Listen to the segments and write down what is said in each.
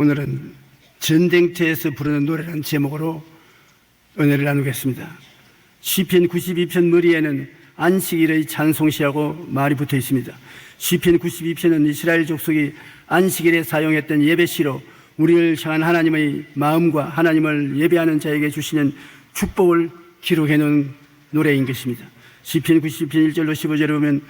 오늘은 전쟁터에서 부르는 노래라는 제목으로 은혜를 나누겠습니다. 시편 92편 머리에는 안식일의 찬송시하고 말이 붙어 있습니다. 시편 92편은 이스라엘 족속이 안식일에 사용했던 예배시로 우리를 향한 하나님의 마음과 하나님을 예배하는 자에게 주시는 축복을 기록해 놓은 노래인 것입니다. 시편 92편 1절로 15절에 보면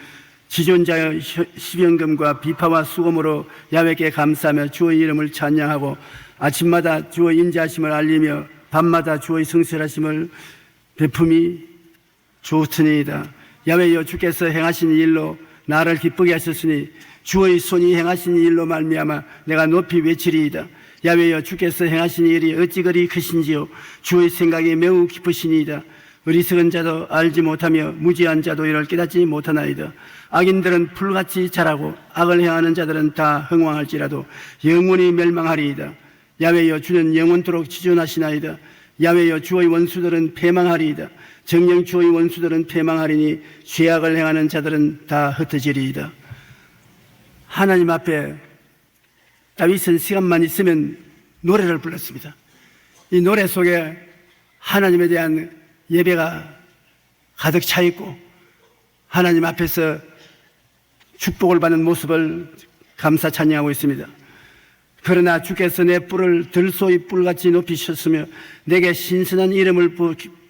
지존자의 시병금과 비파와 수금으로 야훼께 감사하며 주의 이름을 찬양하고 아침마다 주의 인자하심을 알리며 밤마다 주의 성실하심을 베품이 좋으니이다. 야훼여 주께서 행하신 일로 나를 기쁘게 하셨으니 주의 손이 행하신 일로 말미암아 내가 높이 외치리이다. 야훼여 주께서 행하신 일이 어찌 그리 크신지요 주의 생각이 매우 깊으시니이다. 어리석은 자도 알지 못하며 무지한 자도 이를 깨닫지 못하나이다. 악인들은 풀같이 자라고 악을 행하는 자들은 다 흥왕할지라도 영원히 멸망하리이다. 야훼여 주는 영원토록 지존하시나이다. 야훼여 주의 원수들은 패망하리이다. 정녕 주의 원수들은 패망하리니 죄악을 행하는 자들은 다 흩어지리이다. 하나님 앞에 다윗은 시간만 있으면 노래를 불렀습니다. 이 노래 속에 하나님에 대한 예배가 가득 차 있고 하나님 앞에서 축복을 받는 모습을 감사 찬양하고 있습니다. 그러나 주께서 내 뿔을 들소의 뿔같이 높이셨으며 내게 신선한 이름을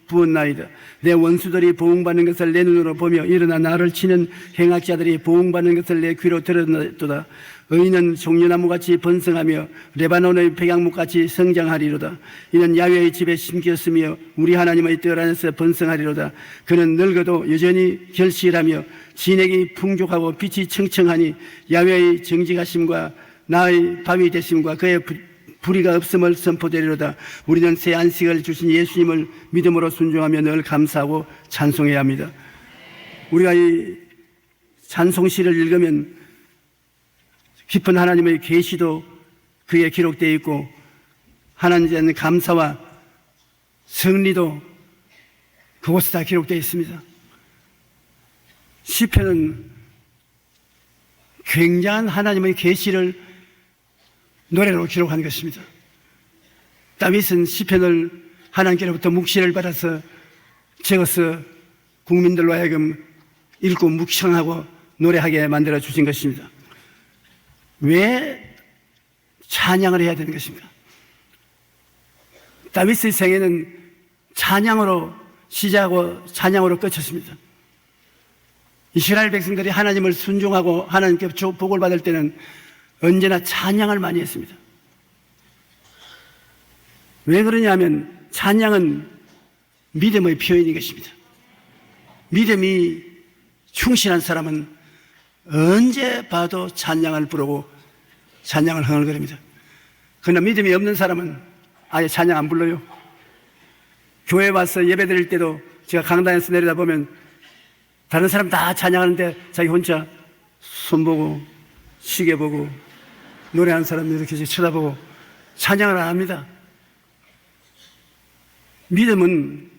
부었나이다. 내 원수들이 보응받는 것을 내 눈으로 보며 일어나 나를 치는 행악자들이 보응받는 것을 내 귀로 들었도다. 의인은 종려나무같이 번성하며 레바논의 백양목같이 성장하리로다. 이는 야훼의 집에 심겼으며 우리 하나님의 뜰 안에서 번성하리로다. 그는 늙어도 여전히 결실하며 진액이 풍족하고 빛이 청청하니 야훼의 정직하심과 나의 밤이 되심과 그의 불의가 없음을 선포되리로다. 우리는 새 안식을 주신 예수님을 믿음으로 순종하며 늘 감사하고 찬송해야 합니다. 우리가 이 찬송시를 읽으면 깊은 하나님의 계시도 그에 기록되어 있고 하나님에 대한 감사와 승리도 그곳에 다 기록되어 있습니다. 시편은 굉장한 하나님의 계시를 노래로 기록한 것입니다. 다윗은 시편을 하나님께로부터 묵시를 받아서 적어서 국민들로 하여금 읽고 묵상하고 노래하게 만들어 주신 것입니다. 왜 찬양을 해야 되는 것입니까? 다윗의 생애는 찬양으로 시작하고 찬양으로 끝쳤습니다. 이스라엘 백성들이 하나님을 순종하고 하나님께 복을 받을 때는 언제나 찬양을 많이 했습니다. 왜 그러냐면 찬양은 믿음의 표현인 것입니다. 믿음이 충실한 사람은 언제 봐도 찬양을 부르고 찬양을 흥얼거립니다. 그러나 믿음이 없는 사람은 아예 찬양 안 불러요. 교회 와서 예배 드릴 때도 제가 강단에서 내려다보면 다른 사람 다 찬양하는데 자기 혼자 손 보고 시계 보고 노래하는 사람 이렇게 쳐다보고 찬양을 안 합니다. 믿음은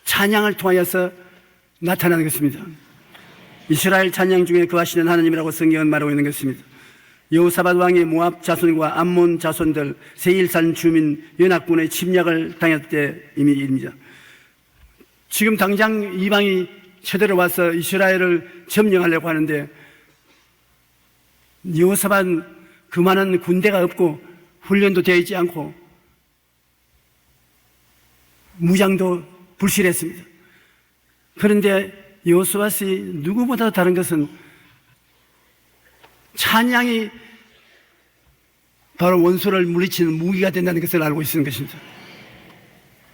찬양을 통하여서 나타나는 것입니다. 이스라엘 찬양 중에 거하시는 하나님이라고 성경은 말하고 있는 것입니다. 여호사밧 왕이 모압 자손과 암몬 자손들 세일산 주민 연합군의 침략을 당할 때입니다. 지금 당장 이방이 쳐들어와서 이스라엘을 점령하려고 하는데 여호사밧은 그만한 군대가 없고 훈련도 되어 있지 않고 무장도 불실했습니다. 그런데 여호사밧이 누구보다 다른 것은 찬양이 바로 원수를 물리치는 무기가 된다는 것을 알고 있는 것입니다.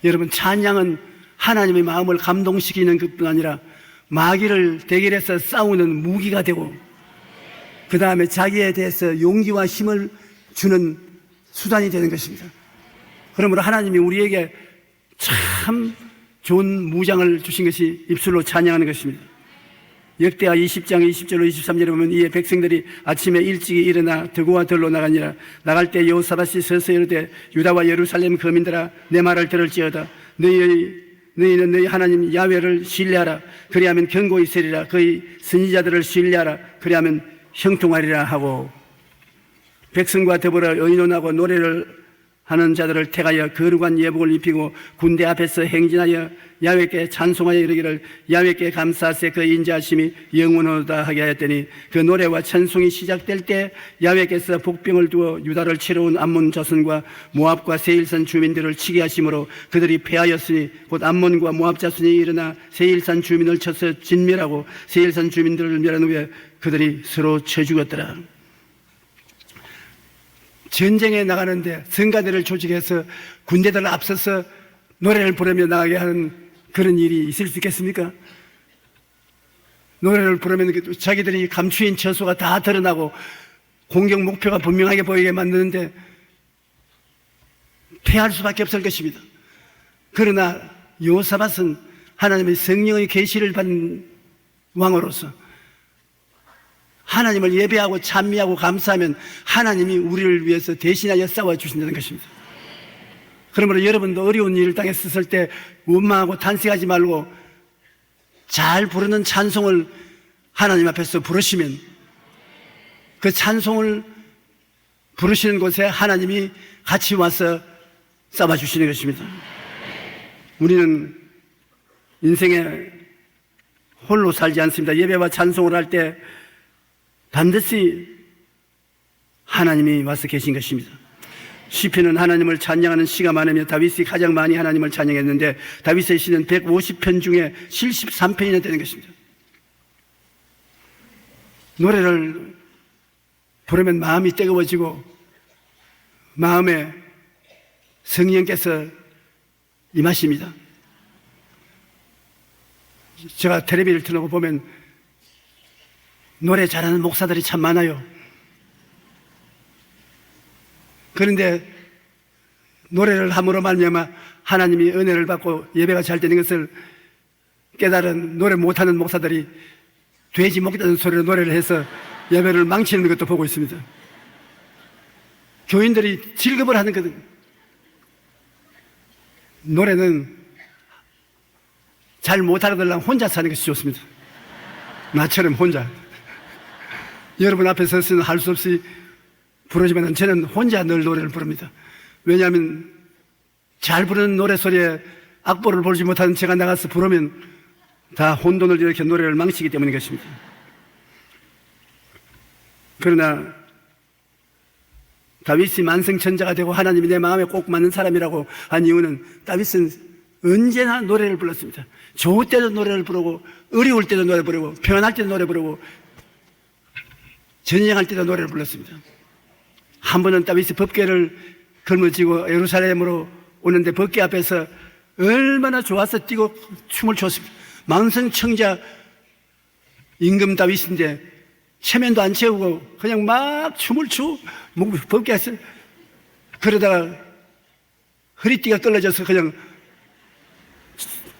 여러분, 찬양은 하나님의 마음을 감동시키는 것뿐 아니라 마귀를 대결해서 싸우는 무기가 되고 그 다음에 자기에 대해서 용기와 힘을 주는 수단이 되는 것입니다. 그러므로 하나님이 우리에게 참 좋은 무장을 주신 것이 입술로 찬양하는 것입니다. 역대하 20장 20절로 23절에 보면 이에 백성들이 아침에 일찍이 일어나 드고와 들로 나가니라. 나갈 때 여호사밧이 서서 이르되 유다와 예루살렘 거민들아 내 말을 들을지어다. 너희는 너희 하나님 야훼를 신뢰하라. 그리하면 견고히 서리라. 그의 선지자들을 신뢰하라. 그리하면 형통하리라 하고 백성과 더불어 의논하고 노래를 하는 자들을 택하여 거룩한 예복을 입히고 군대 앞에서 행진하여 야훼께 찬송하여 이르기를 야훼께 감사하세 그 인자하심이 영원하다 하게 하였더니 그 노래와 찬송이 시작될 때 야훼께서 복병을 두어 유다를 치러 온 암몬 자손과 모압과 세일산 주민들을 치게 하심으로 그들이 패하였으니 곧 암몬과 모압 자손이 일어나 세일산 주민을 쳐서 진멸하고 세일산 주민들을 멸한 후에 그들이 서로 쳐 죽었더라. 전쟁에 나가는데 성가대를 조직해서 군대들을 앞서서 노래를 부르며 나가게 하는 그런 일이 있을 수 있겠습니까? 노래를 부르면 자기들이 감추인 처소가 다 드러나고 공격 목표가 분명하게 보이게 만드는데 패할 수밖에 없을 것입니다. 그러나 여호사밧은 하나님의 성령의 계시를 받은 왕으로서 하나님을 예배하고 찬미하고 감사하면 하나님이 우리를 위해서 대신하여 싸워주신다는 것입니다. 그러므로 여러분도 어려운 일을 당했을 때 원망하고 탄식하지 말고 잘 부르는 찬송을 하나님 앞에서 부르시면 그 찬송을 부르시는 곳에 하나님이 같이 와서 싸워주시는 것입니다. 우리는 인생에 홀로 살지 않습니다. 예배와 찬송을 할 때 반드시 하나님이 와서 계신 것입니다. 시편은 하나님을 찬양하는 시가 많으며 다윗이 가장 많이 하나님을 찬양했는데 다윗의 시는 150편 중에 73편이나 되는 것입니다. 노래를 부르면 마음이 뜨거워지고 마음에 성령께서 임하십니다. 제가 텔레비를 틀고 보면 노래 잘하는 목사들이 참 많아요. 그런데 노래를 함으로 말미암아 하나님이 은혜를 받고 예배가 잘 되는 것을 깨달은 노래 못하는 목사들이 돼지 먹다는 소리로 노래를 해서 예배를 망치는 것도 보고 있습니다. 교인들이 즐겁을 하는 것, 노래는 잘 못하려면 혼자 사는 것이 좋습니다. 나처럼 혼자. 여러분 앞에 서서는 할 수 없이 부르지만 저는 혼자 늘 노래를 부릅니다. 왜냐하면 잘 부르는 노래 소리에 악보를 보지 못하는 제가 나가서 부르면 다 혼돈을 일으켜 노래를 망치기 때문인 것입니다. 그러나 다윗이 만성천자가 되고 하나님이 내 마음에 꼭 맞는 사람이라고 한 이유는 다윗은 언제나 노래를 불렀습니다. 좋을 때도 노래를 부르고 어려울 때도 노래 부르고 평안할 때도 노래 부르고 전쟁할 때도 노래를 불렀습니다. 한 번은 다윗이 법궤를 걸머쥐고 예루살렘으로 오는데 법궤 앞에서 얼마나 좋아서 뛰고 춤을 췄습니다. 만성청자 임금 다윗인데 체면도 안 채우고 그냥 막 춤을 추고 법궤에서 그러다가 허리띠가 떨어져서 그냥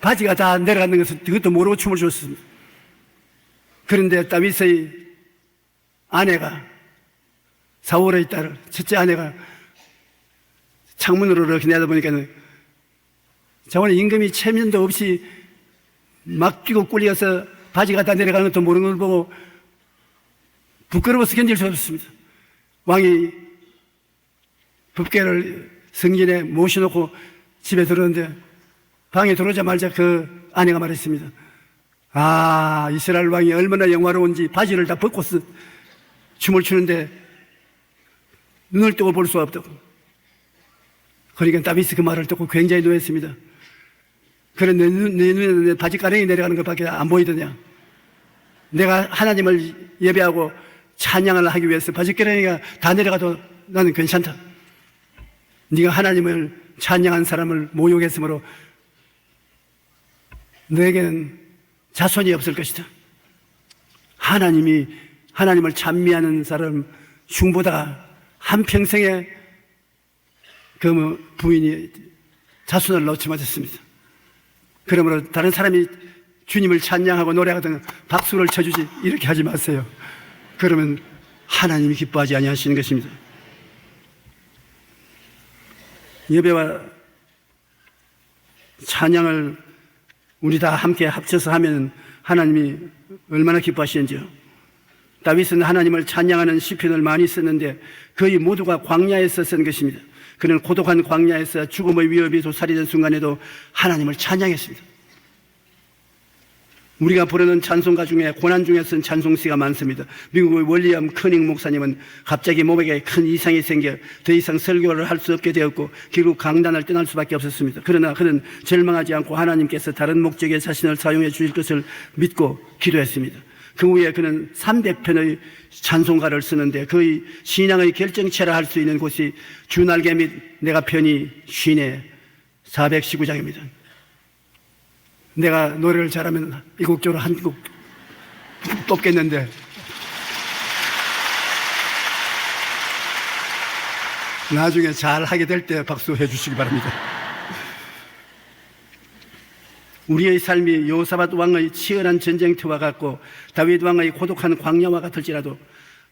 바지가 다 내려가는 것을 그것도 모르고 춤을 췄습니다. 그런데 다윗의 아내가 사울의 딸 첫째 아내가 창문으로 이렇게 내다보니까는 저번에 임금이 체면도 없이 막 뛰고 꿀려서 바지가 다 내려가는 것도 모르는 걸 보고 부끄러워서 견딜 수 없었습니다. 왕이 법궤를 성전에 모셔놓고 집에 들어오는데 방에 들어오자마자 그 아내가 말했습니다. 아, 이스라엘 왕이 얼마나 영화로운지 바지를 다 벗고 춤을 추는데 눈을 뜨고 볼 수 없다고. 그러니까 다윗이 그 말을 듣고 굉장히 놀랐습니다. 그래, 내 눈에는 내 바지가랑이 내려가는 것밖에 안 보이더냐. 내가 하나님을 예배하고 찬양을 하기 위해서 바지가랑이가 다 내려가도 나는 괜찮다. 네가 하나님을 찬양한 사람을 모욕했으므로 너에게는 자손이 없을 것이다. 하나님을 찬미하는 사람 흉보다가 한평생에 그 부인이 자손을 놓지 못했습니다. 그러므로 다른 사람이 주님을 찬양하고 노래하거든 박수를 쳐주지 이렇게 하지 마세요. 그러면 하나님이 기뻐하지 아니하시는 것입니다. 예배와 찬양을 우리 다 함께 합쳐서 하면 하나님이 얼마나 기뻐하시는지요. 다윗은 하나님을 찬양하는 시편을 많이 썼는데 거의 모두가 광야에서 쓴 것입니다. 그는 고독한 광야에서 죽음의 위협이 도사리던 순간에도 하나님을 찬양했습니다. 우리가 부르는 찬송가 중에 고난 중에 쓴 찬송시가 많습니다. 미국의 월리엄 커닝 목사님은 갑자기 몸에 큰 이상이 생겨 더 이상 설교를 할 수 없게 되었고 결국 강단을 떠날 수밖에 없었습니다. 그러나 그는 절망하지 않고 하나님께서 다른 목적에 자신을 사용해 주실 것을 믿고 기도했습니다. 그 후에 그는 300편의 찬송가를 쓰는데 거의 신앙의 결정체라 할 수 있는 곳이 주 날개 및 내가 편히 쉬네 419장입니다. 내가 노래를 잘하면 이 곡조로 한 곡 뽑겠는데 나중에 잘 하게 될 때 박수해 주시기 바랍니다. 우리의 삶이 여호사밧 왕의 치열한 전쟁터와 같고 다윗 왕의 고독한 광야와 같을지라도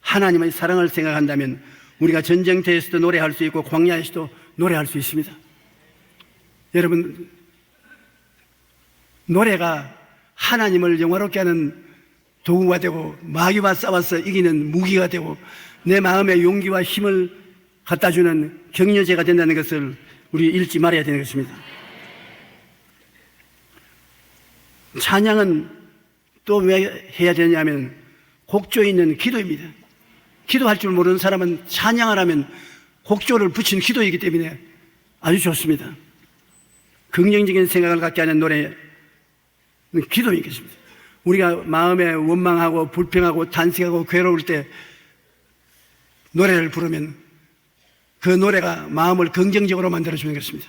하나님의 사랑을 생각한다면 우리가 전쟁터에서도 노래할 수 있고 광야에서도 노래할 수 있습니다. 여러분, 노래가 하나님을 영화롭게 하는 도구가 되고 마귀와 싸워서 이기는 무기가 되고 내 마음에 용기와 힘을 갖다 주는 격려제가 된다는 것을 우리 잊지 말아야 되는 것입니다. 찬양은 또 왜 해야 되냐면 곡조에 있는 기도입니다. 기도할 줄 모르는 사람은 찬양을 하면 곡조를 붙인 기도이기 때문에 아주 좋습니다. 긍정적인 생각을 갖게 하는 노래는 기도인 것입니다. 우리가 마음에 원망하고 불평하고 탄식하고 괴로울 때 노래를 부르면 그 노래가 마음을 긍정적으로 만들어주는 것입니다.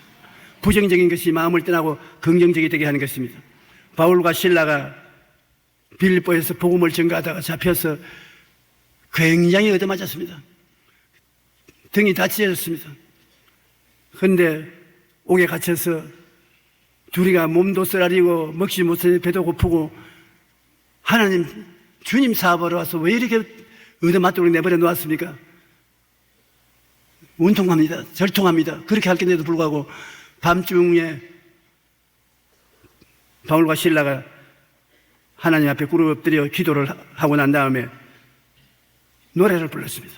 부정적인 것이 마음을 떠나고 긍정적이 되게 하는 것입니다. 바울과 실라가 빌립보에서 복음을 전가하다가 잡혀서 굉장히 얻어맞았습니다. 등이 다 찢어졌습니다. 그런데 옥에 갇혀서 둘이가 몸도 쓰라리고 먹지 못하니 배도 고프고 하나님 주님 사업하러 와서 왜 이렇게 얻어맞도록 내버려 놓았습니까? 운통합니다. 절통합니다. 그렇게 할 건데도 불구하고 밤중에 바울과 실라가 하나님 앞에 꿇어 엎드려 기도를 하고 난 다음에 노래를 불렀습니다.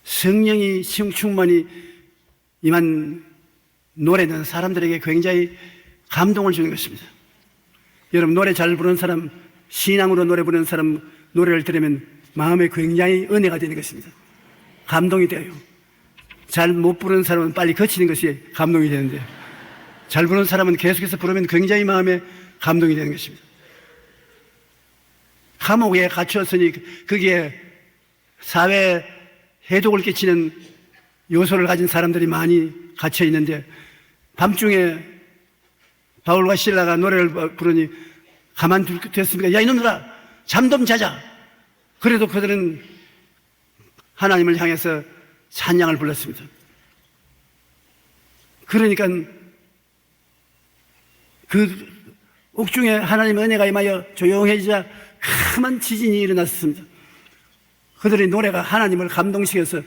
성령이 충만히 임한 노래는 사람들에게 굉장히 감동을 주는 것입니다. 여러분, 노래 잘 부르는 사람, 신앙으로 노래 부르는 사람 노래를 들으면 마음에 굉장히 은혜가 되는 것입니다. 감동이 돼요. 잘 못 부르는 사람은 빨리 거치는 것이 감동이 되는데 잘 부르는 사람은 계속해서 부르면 굉장히 마음에 감동이 되는 것입니다. 감옥에 갇혔으니 거기에 사회에 해독을 끼치는 요소를 가진 사람들이 많이 갇혀 있는데 밤중에 바울과 실라가 노래를 부르니 가만두겠습니까? 야, 이놈들아, 잠 좀 자자. 그래도 그들은 하나님을 향해서 찬양을 불렀습니다. 그러니까 그 옥중에 하나님의 은혜가 임하여 조용해지자 큰 지진이 일어났습니다. 그들의 노래가 하나님을 감동시켜서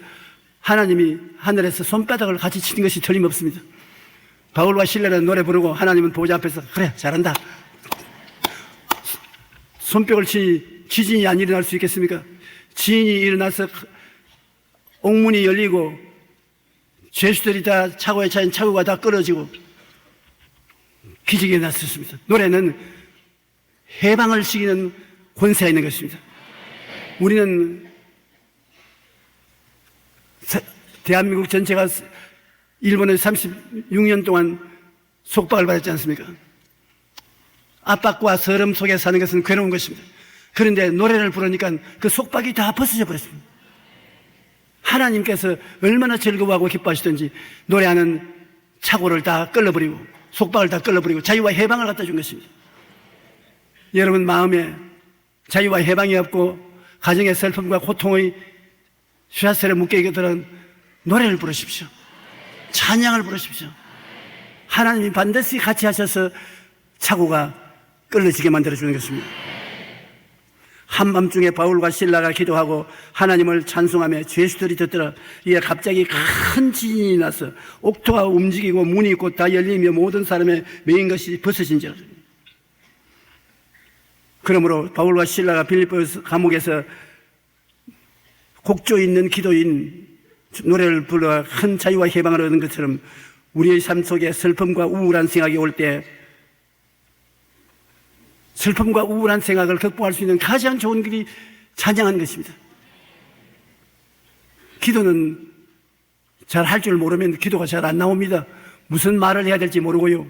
하나님이 하늘에서 손바닥을 같이 치는 것이 틀림없습니다. 바울과 실라는 노래 부르고 하나님은 보좌 앞에서 그래 잘한다. 손뼉을 치니 지진이 안 일어날 수 있겠습니까? 지진이 일어나서 옥문이 열리고 죄수들이 다 차고에 차인 차고가 다 끊어지고 기적이 났었습니다. 노래는 해방을 시키는 권세가 있는 것입니다. 우리는 대한민국 전체가 일본의 36년 동안 속박을 받았지 않습니까? 압박과 서름 속에 사는 것은 괴로운 것입니다. 그런데 노래를 부르니까 그 속박이 다 벗어져 버렸습니다. 하나님께서 얼마나 즐거워하고 기뻐하시던지 노래하는 착오를 다 끌어버리고 속박을 다 끌어버리고 자유와 해방을 갖다 준 것입니다. 여러분 마음에 자유와 해방이 없고 가정의 슬픔과 고통의 쇠사슬에 묶여있거든 노래를 부르십시오. 찬양을 부르십시오. 하나님이 반드시 같이 하셔서 착오가 끌어지게 만들어주는 것입니다. 한밤중에 바울과 실라가 기도하고 하나님을 찬송하며 죄수들이 듣더라. 이에 갑자기 큰 지진이 나서 옥토가 움직이고 문이 있고 다 열리며 모든 사람의 메인 것이 벗어진지라. 그러므로 바울과 실라가 빌립보 감옥에서 곡조 있는 기도인 노래를 불러 큰 자유와 해방을 얻은 것처럼 우리의 삶 속에 슬픔과 우울한 생각이 올 때 슬픔과 우울한 생각을 극복할 수 있는 가장 좋은 길이 찬양하는 것입니다. 기도는 잘 할 줄 모르면 기도가 잘 안 나옵니다. 무슨 말을 해야 될지 모르고요.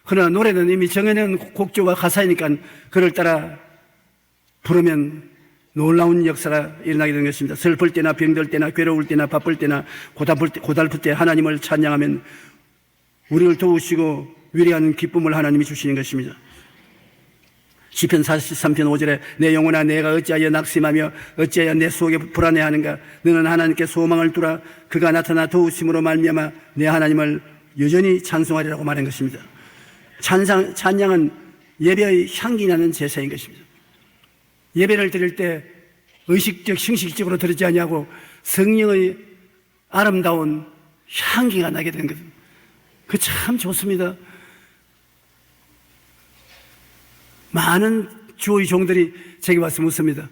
그러나 노래는 이미 정해놓은 곡조와 가사이니까 그를 따라 부르면 놀라운 역사가 일어나게 되는 것입니다. 슬플 때나 병들 때나 괴로울 때나 바쁠 때나 고달플 때 하나님을 찬양하면 우리를 도우시고 위로하는 기쁨을 하나님이 주시는 것입니다. 시편 43편 5절에 내 영혼아 내가 어찌하여 낙심하며 어찌하여 내 속에 불안해하는가. 너는 하나님께 소망을 두라. 그가 나타나 도우심으로 말미암아 내 하나님을 여전히 찬송하리라고 말한 것입니다. 찬양은 예배의 향기 나는 제사인 것입니다. 예배를 드릴 때 의식적 형식적으로 드리지 아니하고 성령의 아름다운 향기가 나게 되는 것입니다. 그 참 좋습니다. 많은 주의 종들이 제게 와서 묻습니다.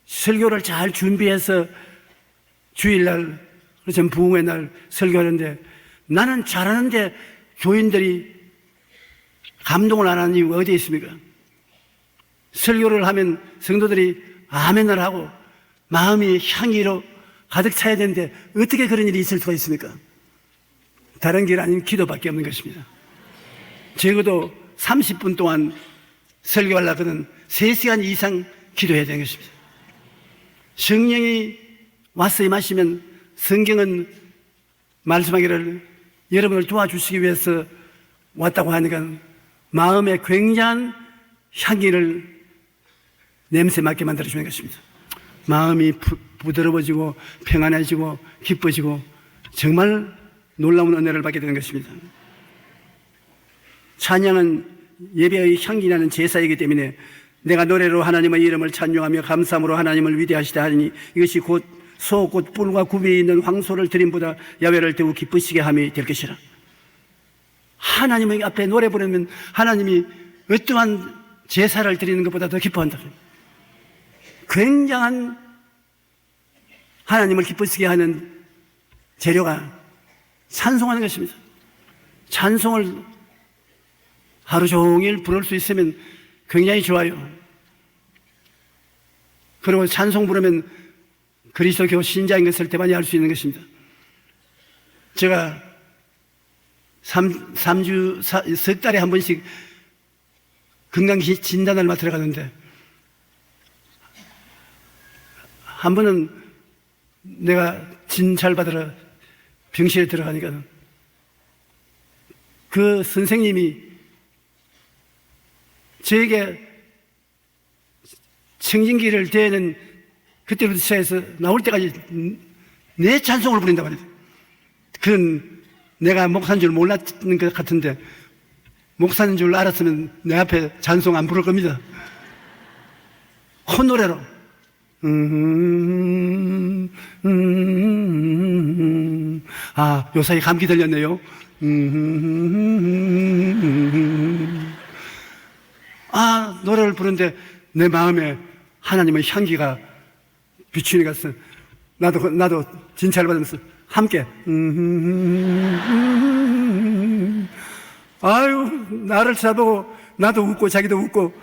설교를 잘 준비해서 주일날, 전 부흥의 날 설교하는데 나는 잘하는데 교인들이 감동을 안 하는 이유가 어디에 있습니까? 설교를 하면 성도들이 아멘을 하고 마음이 향기로 가득 차야 되는데 어떻게 그런 일이 있을 수가 있습니까? 다른 길 아닌 기도밖에 없는 것입니다. 적어도 30분 동안 설교하려거든 3시간 이상 기도해야 되는 것입니다. 성령이 와서 임하시면 성경은 말씀하기를 여러분을 도와주시기 위해서 왔다고 하니까 마음에 굉장한 향기를 냄새 맡게 만들어주는 것입니다. 마음이 부드러워지고 평안해지고 기뻐지고 정말 놀라운 은혜를 받게 되는 것입니다. 찬양은 예배의 향기 나는 제사이기 때문에 내가 노래로 하나님의 이름을 찬양하며 감사함으로 하나님을 위대하시다 하니 이것이 곧 소 곧 뿔과 굽이 있는 황소를 드림보다 야훼를 더욱 기쁘시게 함이 될 것이라. 하나님의 앞에 노래 부르면 하나님이 어떠한 제사를 드리는 것보다 더 기뻐한다. 굉장한 하나님을 기쁘시게 하는 재료가 찬송하는 것입니다. 찬송을 하루 종일 부를 수 있으면 굉장히 좋아요. 그리고 찬송 부르면 그리스도교 신자인 것을 대반히 알 수 있는 것입니다. 제가 3주, 석 달에 한 번씩 건강 진단을 맡으러 가는데 한 번은 내가 진찰 받으러 병실에 들어가니까 그 선생님이 저에게 청진기를 대는 그때부터 시작해서 나올 때까지 내 찬송을 부린다고 그래요. 그건 내가 목사인 줄 몰랐는 것 같은데 목사인 줄 알았으면 내 앞에 찬송 안 부를 겁니다. 콧노래로 요사이 감기 들렸네요. 노래를 부르는데 내 마음에 하나님의 향기가 비추니 가서 나도 진찰 받으면서 함께 나를 쳐다보고 나도 웃고 자기도 웃고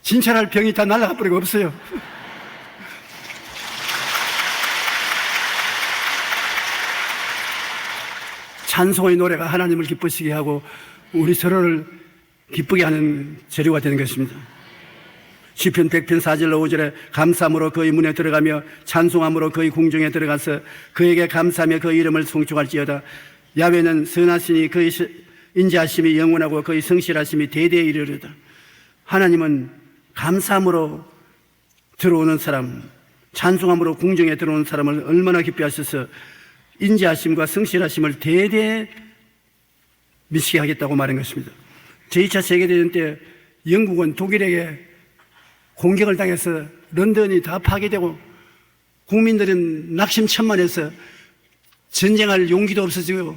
진찰할 병이 다 날아가 버리고 없어요. 찬송의 노래가 하나님을 기쁘시게 하고 우리 서로를 기쁘게 하는 재료가 되는 것입니다. 시편 100편 4절로 5절에 감사함으로 그의 문에 들어가며 찬송함으로 그의 궁정에 들어가서 그에게 감사하며 그의 이름을 송축할지어다. 야훼는 선하시니 그의 인자하심이 영원하고 그의 성실하심이 대대에 이르리로다. 하나님은 감사함으로 들어오는 사람, 찬송함으로 궁정에 들어오는 사람을 얼마나 기뻐하셔서 인자하심과 성실하심을 대대에 미치게 하겠다고 말한 것입니다. 제2차 세계대전 때 영국은 독일에게 공격을 당해서 런던이 다 파괴되고 국민들은 낙심천만해서 전쟁할 용기도 없어지고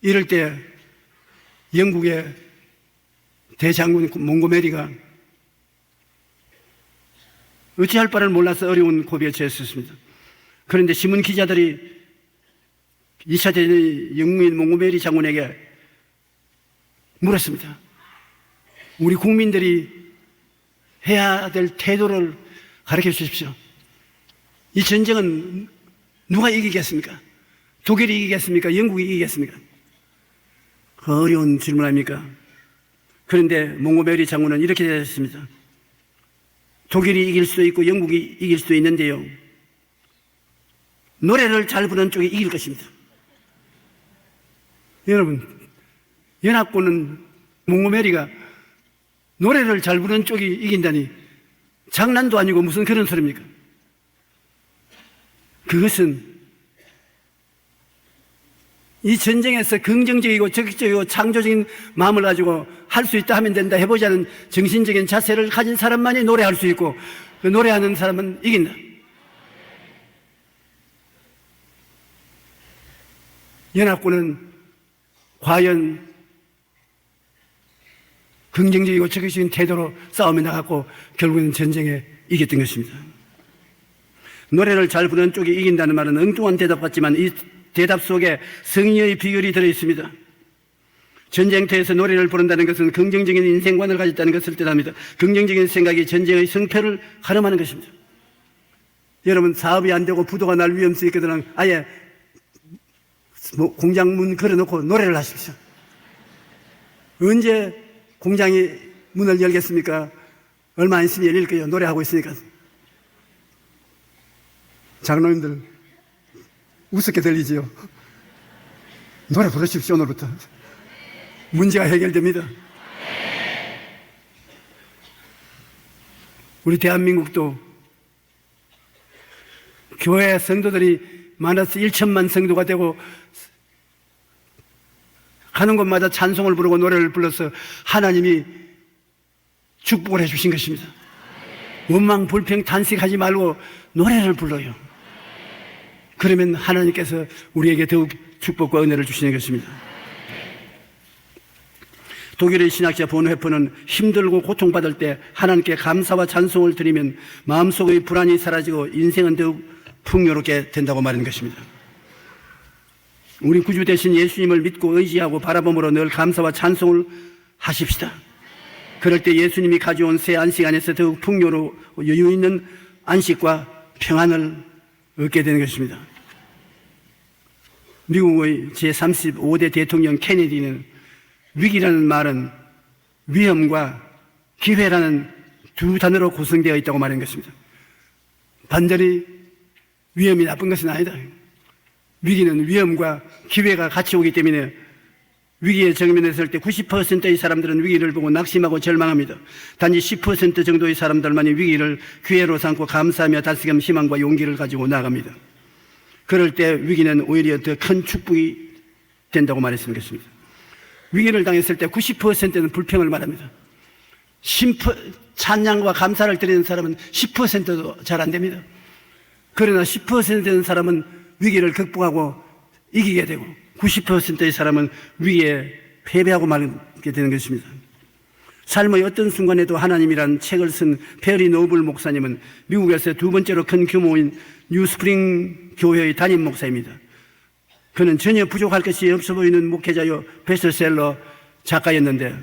이럴 때 영국의 대장군 몽고메리가 어찌할 바를 몰라서 어려운 고비에 처했었습니다. 그런데 신문 기자들이 2차 대전의 영무인 몽고메리 장군에게 물었습니다. 우리 국민들이 해야 될 태도를 가르쳐 주십시오. 이 전쟁은 누가 이기겠습니까? 독일이 이기겠습니까? 영국이 이기겠습니까? 그 어려운 질문 아닙니까? 그런데 몽고메리 장군은 이렇게 대답했습니다. 독일이 이길 수도 있고 영국이 이길 수도 있는데요, 노래를 잘 부르는 쪽이 이길 것입니다. 여러분, 연합군은 몽고메리가 노래를 잘 부르는 쪽이 이긴다니 장난도 아니고 무슨 그런 소리입니까? 그것은 이 전쟁에서 긍정적이고 적극적이고 창조적인 마음을 가지고 할 수 있다 하면 된다 해보자는 정신적인 자세를 가진 사람만이 노래할 수 있고, 그 노래하는 사람은 이긴다. 연합군은 과연 긍정적이고 적극적인 태도로 싸움에 나갔고 결국에는 전쟁에 이겼던 것입니다. 노래를 잘 부르는 쪽이 이긴다는 말은 엉뚱한 대답 같지만 이 대답 속에 성의의 비결이 들어있습니다. 전쟁터에서 노래를 부른다는 것은 긍정적인 인생관을 가졌다는 것을 뜻합니다. 긍정적인 생각이 전쟁의 승패를 가름하는 것입니다. 여러분, 사업이 안 되고 부도가 날 위험성이 있거든 아예 공장 문 걸어놓고 노래를 하십시오. 언제 공장이 문을 열겠습니까? 얼마 안 있으면 열릴 거예요. 노래하고 있으니까. 장로님들 우습게 들리지요? 노래 부르십시오. 오늘부터 문제가 해결됩니다. 우리 대한민국도 교회 성도들이 많아서 1천만 성도가 되고 가는 곳마다 찬송을 부르고 노래를 불러서 하나님이 축복을 해주신 것입니다. 원망 불평 탄식하지 말고 노래를 불러요. 그러면 하나님께서 우리에게 더욱 축복과 은혜를 주시는 것입니다. 독일의 신학자 본회퍼는 힘들고 고통받을 때 하나님께 감사와 찬송을 드리면 마음속의 불안이 사라지고 인생은 더욱 풍요롭게 된다고 말하는 것입니다. 우리 구주 대신 예수님을 믿고 의지하고 바라봄으로 늘 감사와 찬송을 하십시다. 그럴 때 예수님이 가져온 새 안식 안에서 더욱 풍요롭고 여유 있는 안식과 평안을 얻게 되는 것입니다. 미국의 제35대 대통령 케네디는 위기라는 말은 위험과 기회라는 두 단어로 구성되어 있다고 말한 것입니다. 반절이 위험이 나쁜 것은 아니다. 위기는 위험과 기회가 같이 오기 때문에 위기에直面했을 때 90%의 사람들은 위기를 보고 낙심하고 절망합니다. 단지 10% 정도의 사람들만이 위기를 기회로 삼고 감사하며 다시금 희망과 용기를 가지고 나아갑니다. 그럴 때 위기는 오히려 더 큰 축복이 된다고 말했던 것입니다. 위기를 당했을 때 90%는 불평을 말합니다. 찬양과 감사를 드리는 사람은 10%도 잘 안 됩니다. 그러나 10% 되는 사람은 위기를 극복하고 이기게 되고 90%의 사람은 위기에 패배하고 말게 되는 것입니다. 삶의 어떤 순간에도 하나님이란 책을 쓴 페리 노블 목사님은 미국에서 두 번째로 큰 규모인 뉴스프링 교회의 담임 목사입니다. 그는 전혀 부족할 것이 없어 보이는 목회자요 베스트셀러 작가였는데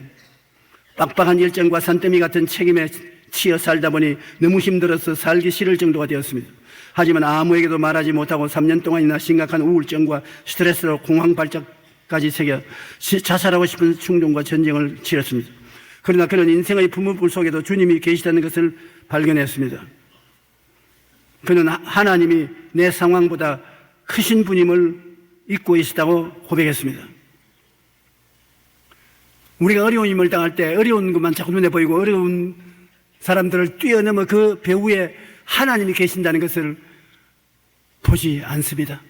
빡빡한 일정과 산더미 같은 책임에 치여 살다 보니 너무 힘들어서 살기 싫을 정도가 되었습니다. 하지만 아무에게도 말하지 못하고 3년 동안이나 심각한 우울증과 스트레스로 공황 발작까지 새겨 자살하고 싶은 충동과 전쟁을 치렀습니다. 그러나 그는 인생의 부무불 속에도 주님이 계시다는 것을 발견했습니다. 그는 하나님이 내 상황보다 크신 분임을 잊고 있었다고 고백했습니다. 우리가 어려운 힘을 당할 때 어려운 것만 자꾸 눈에 보이고 어려운 사람들을 뛰어넘어 그 배후에 하나님이 계신다는 것을 보지 않습니다.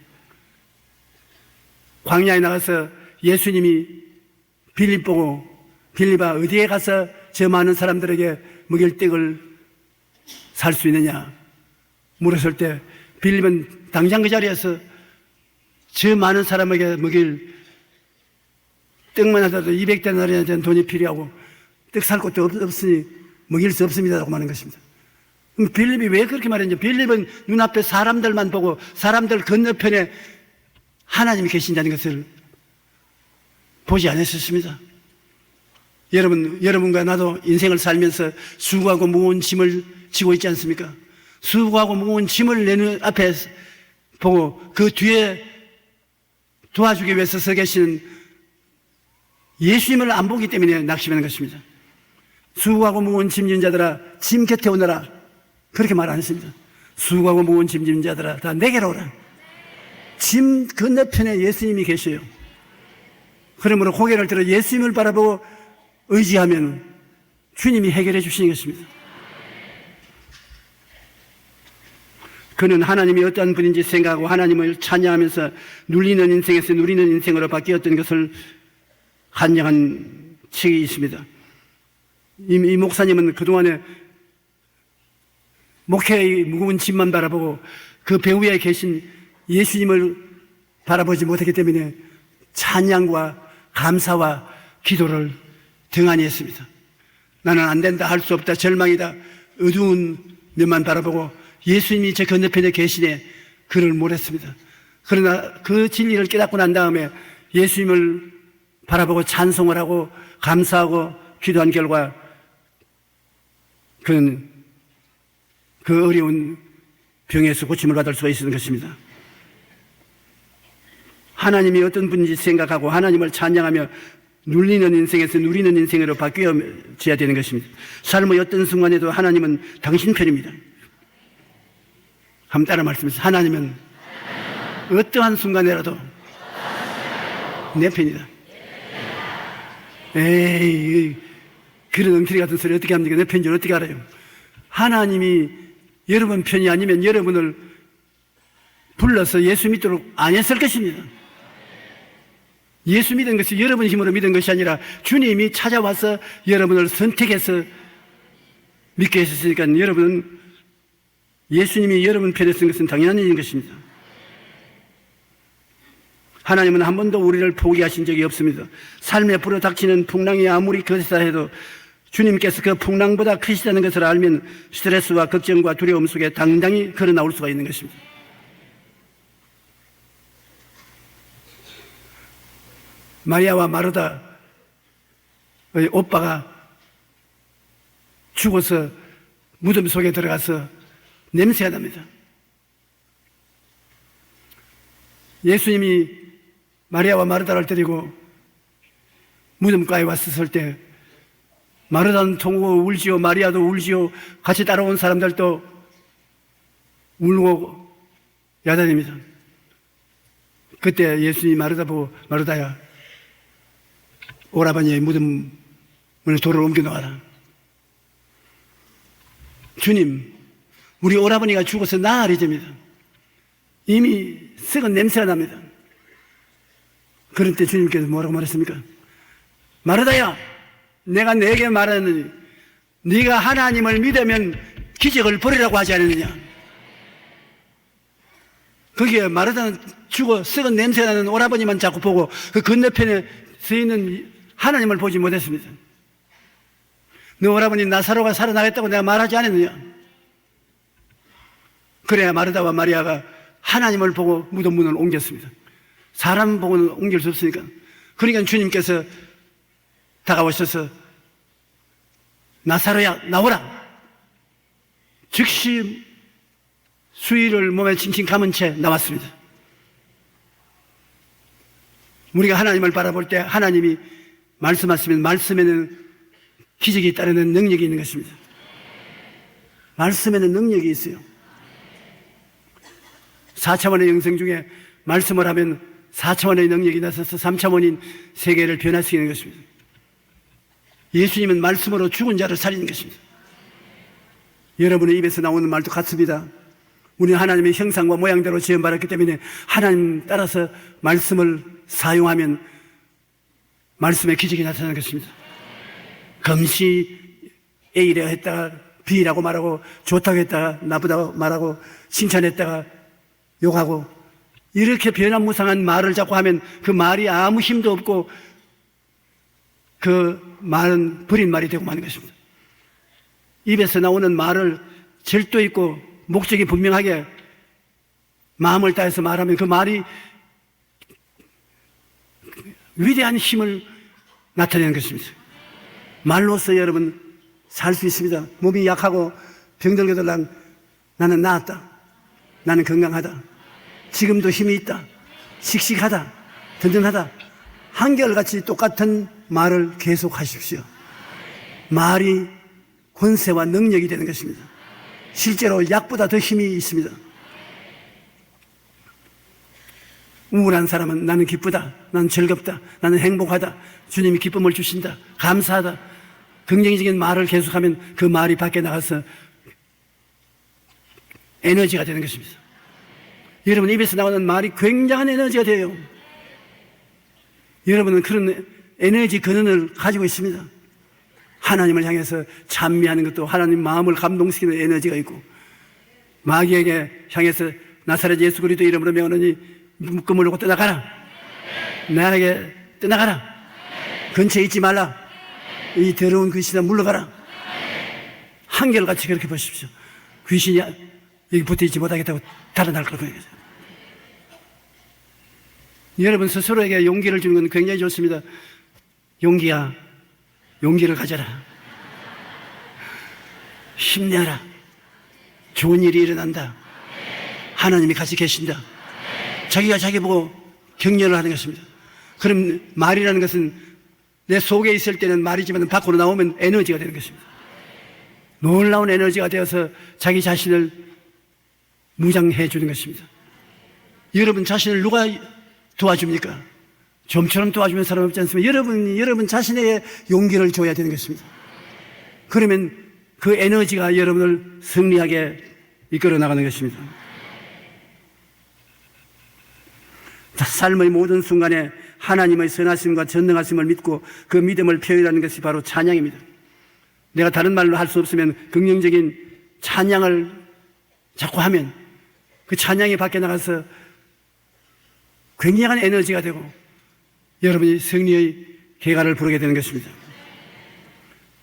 광야에 나가서 예수님이 빌립 보고 빌립아 어디에 가서 저 많은 사람들에게 먹일 떡을 살 수 있느냐 물었을 때 빌립은 당장 그 자리에서 저 많은 사람에게 먹일 떡만 하더라도 200데나리나 되는 돈이 필요하고 떡 살 곳도 없으니 먹일 수 없습니다라고 말하는 것입니다. 빌립이 왜 그렇게 말했냐? 빌립은 눈앞에 사람들만 보고 사람들 건너편에 하나님이 계신다는 것을 보지 않으셨습니다. 여러분과 나도 인생을 살면서 수고하고 무거운 짐을 지고 있지 않습니까? 수고하고 무거운 짐을 내 눈 앞에 보고 그 뒤에 도와주기 위해서 서 계시는 예수님을 안 보기 때문에 낙심하는 것입니다. 수고하고 무거운 짐진 자들아 짐 곁에 오너라, 그렇게 말 안 했습니다. 수고하고 무거운 짐진 자들아 다 내게로 오라. 짐 건너편에 예수님이 계셔요. 그러므로 고개를 들어 예수님을 바라보고 의지하면 주님이 해결해 주시는 것입니다. 그는 하나님이 어떠한 분인지 생각하고 하나님을 찬양하면서 눌리는 인생에서 누리는 인생으로 바뀌었던 것을 간증한 책이 있습니다. 이 목사님은 그동안에 목회의 무거운 짐만 바라보고 그 배후에 계신 예수님을 바라보지 못했기 때문에 찬양과 감사와 기도를 등한히 했습니다. 나는 안 된다, 할 수 없다, 절망이다, 어두운 면만 바라보고 예수님이 제 건너편에 계시네, 그를 몰했습니다. 그러나 그 진리를 깨닫고 난 다음에 예수님을 바라보고 찬송을 하고 감사하고 기도한 결과 그는 그 어려운 병에서 고침을 받을 수가 있는 것입니다. 하나님이 어떤 분인지 생각하고 하나님을 찬양하며 눌리는 인생에서 누리는 인생으로 바뀌어져야 되는 것입니다. 삶의 어떤 순간에도 하나님은 당신 편입니다. 한번 따라 말씀하세요. 하나님은 어떠한 순간에라도 내 편이다. 에이, 그런 엉터리 같은 소리 어떻게 합니까? 내 편인지 어떻게 알아요? 하나님이 여러분 편이 아니면 여러분을 불러서 예수 믿도록 안 했을 것입니다. 예수 믿은 것이 여러분 힘으로 믿은 것이 아니라 주님이 찾아와서 여러분을 선택해서 믿게 하셨으니까 여러분은 예수님이 여러분 편에 쓴 것은 당연한 일인 것입니다. 하나님은 한 번도 우리를 포기하신 적이 없습니다. 삶에 불어닥치는 풍랑이 아무리 거세다 해도 주님께서 그 풍랑보다 크시다는 것을 알면 스트레스와 걱정과 두려움 속에 당당히 걸어 나올 수가 있는 것입니다. 마리아와 마르다의 오빠가 죽어서 무덤 속에 들어가서 냄새가 납니다. 예수님이 마리아와 마르다를 데리고 무덤가에 왔을 때 마르다는 통우고 울지요, 마리아도 울지요, 같이 따라온 사람들도 울고 야단입니다. 그때 예수님이 마르다 보고 마르다야, 오라버니의 무덤을 돌을 옮겨 놓아라. 주님, 우리 오라버니가 죽어서 나흘이 됩니다. 이미 썩은 냄새가 납니다. 그럴 때 주님께서 뭐라고 말했습니까? 마르다야, 내가 네게 말하느니 네가 하나님을 믿으면 기적을 버리라고 하지 않았느냐. 거기에 마르다는 죽어 썩은 냄새 나는 오라버니만 자꾸 보고 그 건너편에 서 있는 하나님을 보지 못했습니다. 너 오라버니 나사로가 살아나겠다고 내가 말하지 않았느냐. 그래야 마르다와 마리아가 하나님을 보고 무덤 문을 옮겼습니다. 사람 보고는 옮길 수 없으니까. 그러니까 주님께서 다가오셔서 나사로야 나오라. 즉시 수의를 몸에 칭칭 감은 채 나왔습니다. 우리가 하나님을 바라볼 때 하나님이 말씀하시면 말씀에는 기적이 따르는 능력이 있는 것입니다. 말씀에는 능력이 있어요. 4차원의 영성 중에 말씀을 하면 4차원의 능력이 나서서 3차원인 세계를 변화시키는 것입니다. 예수님은 말씀으로 죽은 자를 살리는 것입니다. 여러분의 입에서 나오는 말도 같습니다. 우리는 하나님의 형상과 모양대로 지음받았기 때문에 하나님 따라서 말씀을 사용하면 말씀의 기적이 나타나는 것입니다. 금시 A라고 했다가 B라고 말하고, 좋다고 했다가 나쁘다고 말하고, 칭찬했다가 욕하고, 이렇게 변화무쌍한 말을 자꾸 하면 그 말이 아무 힘도 없고 그 말은 버린 말이 되고 마는 것입니다. 입에서 나오는 말을 절도 있고 목적이 분명하게 마음을 다해서 말하면 그 말이 위대한 힘을 나타내는 것입니다. 말로써 여러분 살 수 있습니다. 몸이 약하고 병들거들랑 나는 나았다. 나는 건강하다. 지금도 힘이 있다. 씩씩하다. 든든하다. 한결같이 똑같은 말을 계속하십시오. 말이 권세와 능력이 되는 것입니다. 실제로 약보다 더 힘이 있습니다. 우울한 사람은 나는 기쁘다. 나는 즐겁다. 나는 행복하다. 주님이 기쁨을 주신다. 감사하다. 긍정적인 말을 계속하면 그 말이 밖에 나가서 에너지가 되는 것입니다. 여러분 입에서 나오는 말이 굉장한 에너지가 돼요. 여러분은 그런 에너지 근원을 가지고 있습니다. 하나님을 향해서 찬미하는 것도 하나님 마음을 감동시키는 에너지가 있고, 마귀에게 향해서 나사렛 예수 그리스도 이름으로 명하노니 묶음을 놓고 떠나가라. 나에게 떠나가라. 근처에 있지 말라. 이 더러운 귀신아 물러가라. 한결같이 그렇게 보십시오. 귀신이 여기 붙어있지 못하겠다고 달아날 거예요. 여러분 스스로에게 용기를 주는 건 굉장히 좋습니다. 용기야, 용기를 가져라. 힘내라. 좋은 일이 일어난다. 하나님이 같이 계신다. 자기가 자기 보고 격려를 하는 것입니다. 그럼 말이라는 것은 내 속에 있을 때는 말이지만 밖으로 나오면 에너지가 되는 것입니다. 놀라운 에너지가 되어서 자기 자신을 무장해 주는 것입니다. 여러분 자신을 누가 도와줍니까? 좀처럼 도와주는 사람 없지 않습니까? 여러분 자신에게 용기를 줘야 되는 것입니다. 그러면 그 에너지가 여러분을 승리하게 이끌어 나가는 것입니다. 삶의 모든 순간에 하나님의 선하심과 전능하심을 믿고 그 믿음을 표현하는 것이 바로 찬양입니다. 내가 다른 말로 할 수 없으면 긍정적인 찬양을 자꾸 하면 그 찬양이 밖에 나가서 굉장한 에너지가 되고 여러분이 승리의 개가를 부르게 되는 것입니다.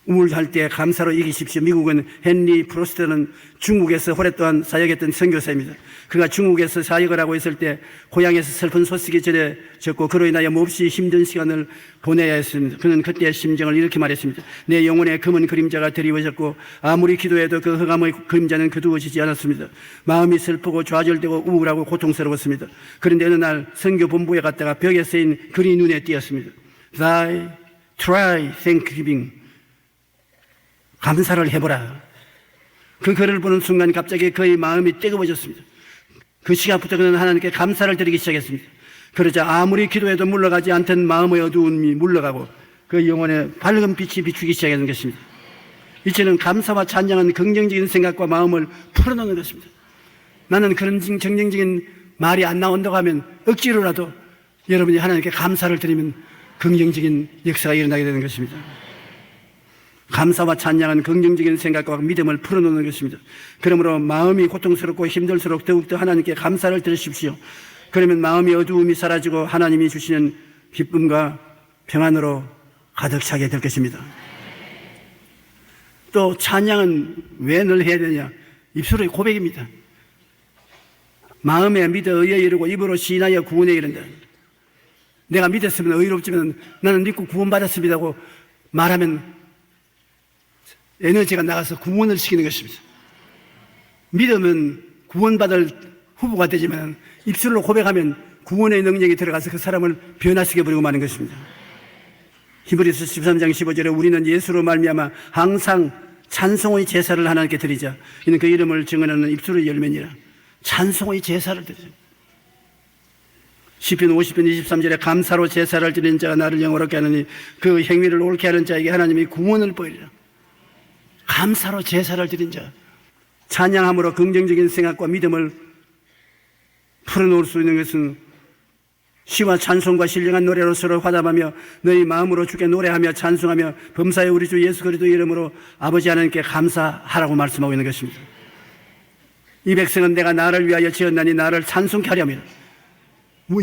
우울할 때 감사로 이기십시오. 미국은 헨리 프로스트는 중국에서 오랫동안 사역했던 선교사입니다. 그가 중국에서 사역을 하고 있을 때 고향에서 슬픈 소식이 전해졌고 그로 인하여 몹시 힘든 시간을 보내야 했습니다. 그는 그때의 심정을 이렇게 말했습니다. 내 영혼에 검은 그림자가 드리워졌고 아무리 기도해도 그 흑암의 그림자는 거두어지지 않았습니다. 마음이 슬프고 좌절되고 우울하고 고통스러웠습니다. 그런데 어느 날 선교 본부에 갔다가 벽에 쓰인 글이 눈에 띄었습니다. Try Thanksgiving. 감사를 해보라. 그 글을 보는 순간 갑자기 그의 마음이 뜨거워졌습니다. 그 시간부터 그는 하나님께 감사를 드리기 시작했습니다. 그러자 아무리 기도해도 물러가지 않던 마음의 어두움이 물러가고 그 영혼에 밝은 빛이 비추기 시작하는 것입니다. 이제는 감사와 찬양은 긍정적인 생각과 마음을 풀어놓는 것입니다. 나는 그런 정정적인 말이 안 나온다고 하면 억지로라도 여러분이 하나님께 감사를 드리면 긍정적인 역사가 일어나게 되는 것입니다. 감사와 찬양은 긍정적인 생각과 믿음을 풀어놓는 것입니다. 그러므로 마음이 고통스럽고 힘들수록 더욱더 하나님께 감사를 드리십시오. 그러면 마음의 어두움이 사라지고 하나님이 주시는 기쁨과 평안으로 가득 차게 될 것입니다. 또 찬양은 왜 늘 해야 되냐? 입술의 고백입니다. 마음에 믿어 의에 이르고 입으로 시인하여 구원에 이른다. 내가 믿었으면 의롭지만 나는 믿고 구원받았습니다고 말하면 에너지가 나가서 구원을 시키는 것입니다. 믿으면 구원받을 후보가 되지만 입술로 고백하면 구원의 능력이 들어가서 그 사람을 변화시켜버리고 마는 것입니다. 히브리서 13장 15절에 우리는 예수로 말미암아 항상 찬송의 제사를 하나님께 드리자. 이는 그 이름을 증언하는 입술의 열매니라. 찬송의 제사를 드리자. 시편 50편 23절에 감사로 제사를 드리는 자가 나를 영화롭게 하느니 그 행위를 옳게 하는 자에게 하나님이 구원을 보이리라. 감사로 제사를 드린 자, 찬양함으로 긍정적인 생각과 믿음을 풀어놓을 수 있는 것은 시와 찬송과 신령한 노래로 서로 화답하며 너희 마음으로 주께 노래하며 찬송하며 범사의 우리 주 예수 그리스도 이름으로 아버지 하나님께 감사하라고 말씀하고 있는 것입니다. 이 백성은 내가 나를 위하여 지었나니 나를 찬송케 하려 함이라.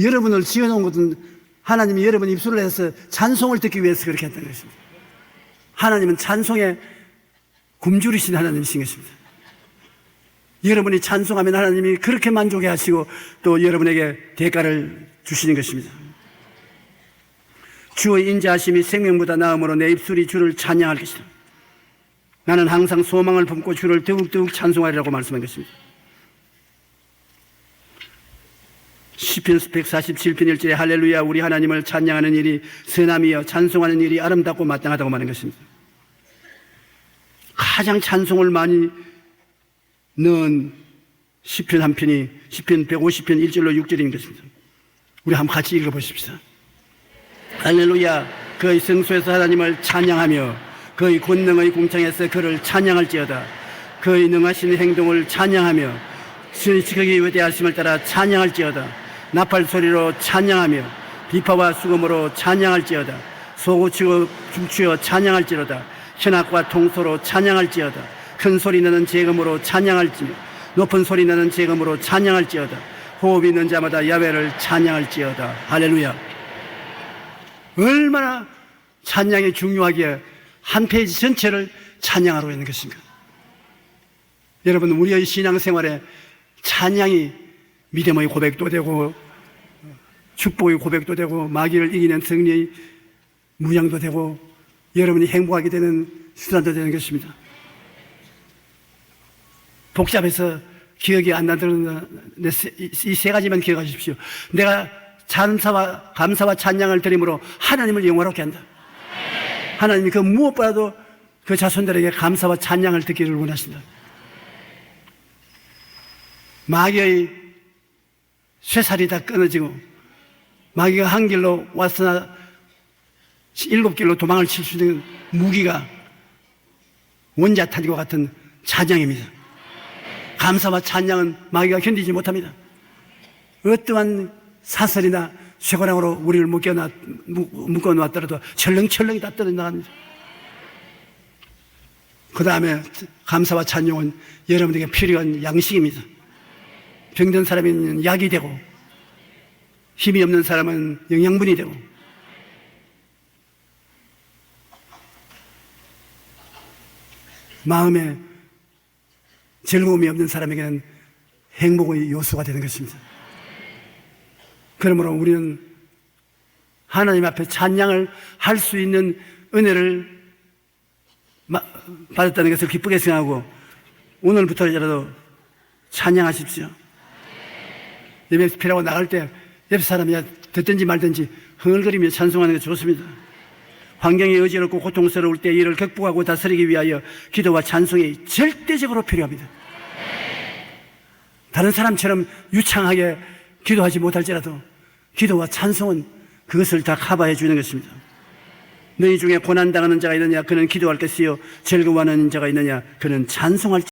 여러분을 지어놓은 것은 하나님이 여러분 입술을 해서 찬송을 듣기 위해서 그렇게 했다는 것입니다. 하나님은 찬송의 굶주리신 하나님이신 것입니다. 여러분이 찬송하면 하나님이 그렇게 만족해 하시고 또 여러분에게 대가를 주시는 것입니다. 주의 인자하심이 생명보다 나음으로 내 입술이 주를 찬양할 것이다. 나는 항상 소망을 품고 주를 더욱더욱 찬송하리라고 말씀한 것입니다. 시편 147편 1절에 할렐루야 우리 하나님을 찬양하는 일이 선함이여 찬송하는 일이 아름답고 마땅하다고 말하는 것입니다. 가장 찬송을 많이 넣은 시편 한 편이 시편 150편 1절로 6절인 것입니다. 우리 한번 같이 읽어보십시다. 할렐루야 그의 성소에서 하나님을 찬양하며 그의 권능의 궁창에서 그를 찬양할지어다. 그의 능하신 행동을 찬양하며 그의 위대하심을 따라 찬양할지어다. 나팔 소리로 찬양하며 비파와 수금으로 찬양할지어다. 소고치고 춤추어 찬양할지어다. 현악과 통소로 찬양할지어다. 큰 소리 나는 재금으로 찬양할지며 높은 소리 나는 재금으로 찬양할지어다. 호흡 있는 자마다 야훼를 찬양할지어다. 할렐루야. 얼마나 찬양이 중요하기에 한 페이지 전체를 찬양하러 있는 것인가. 여러분 우리의 신앙생활에 찬양이 믿음의 고백도 되고 축복의 고백도 되고 마귀를 이기는 승리의 무장도 되고 여러분이 행복하게 되는 수단도 되는 것입니다. 복잡해서 기억이 안 나는 이 세 가지만 기억하십시오. 내가 감사와 찬양을 드림으로 하나님을 영화롭게 한다. 하나님이 그 무엇보다도 그 자손들에게 감사와 찬양을 듣기를 원하신다. 마귀의 쇠살이 다 끊어지고 마귀가 한 길로 왔으나 7길로 도망을 칠 수 있는 무기가 원자탄과 같은 찬양입니다. 감사와 찬양은 마귀가 견디지 못합니다. 어떠한 사설이나 쇠고랑으로 우리를 묶어놓았더라도 철렁철렁이 다 떨어져나갑니다. 그 다음에 감사와 찬양은 여러분에게 필요한 양식입니다. 병든 사람은 약이 되고 힘이 없는 사람은 영양분이 되고 마음에 즐거움이 없는 사람에게는 행복의 요소가 되는 것입니다. 그러므로 우리는 하나님 앞에 찬양을 할 수 있는 은혜를 받았다는 것을 기쁘게 생각하고 오늘부터라도 찬양하십시오. 예배 필요하고 나갈 때 옆 사람이 듣든지 말든지 흥얼거리며 찬송하는 게 좋습니다. 환경이 어지럽고 고통스러울 때 이를 극복하고 다스리기 위하여 기도와 찬송이 절대적으로 필요합니다. 다른 사람처럼 유창하게 기도하지 못할지라도 기도와 찬송은 그것을 다 커버해 주는 것입니다. 너희 중에 고난당하는 자가 있느냐 그는 기도할 것이요 즐거워하는 자가 있느냐 그는 찬송할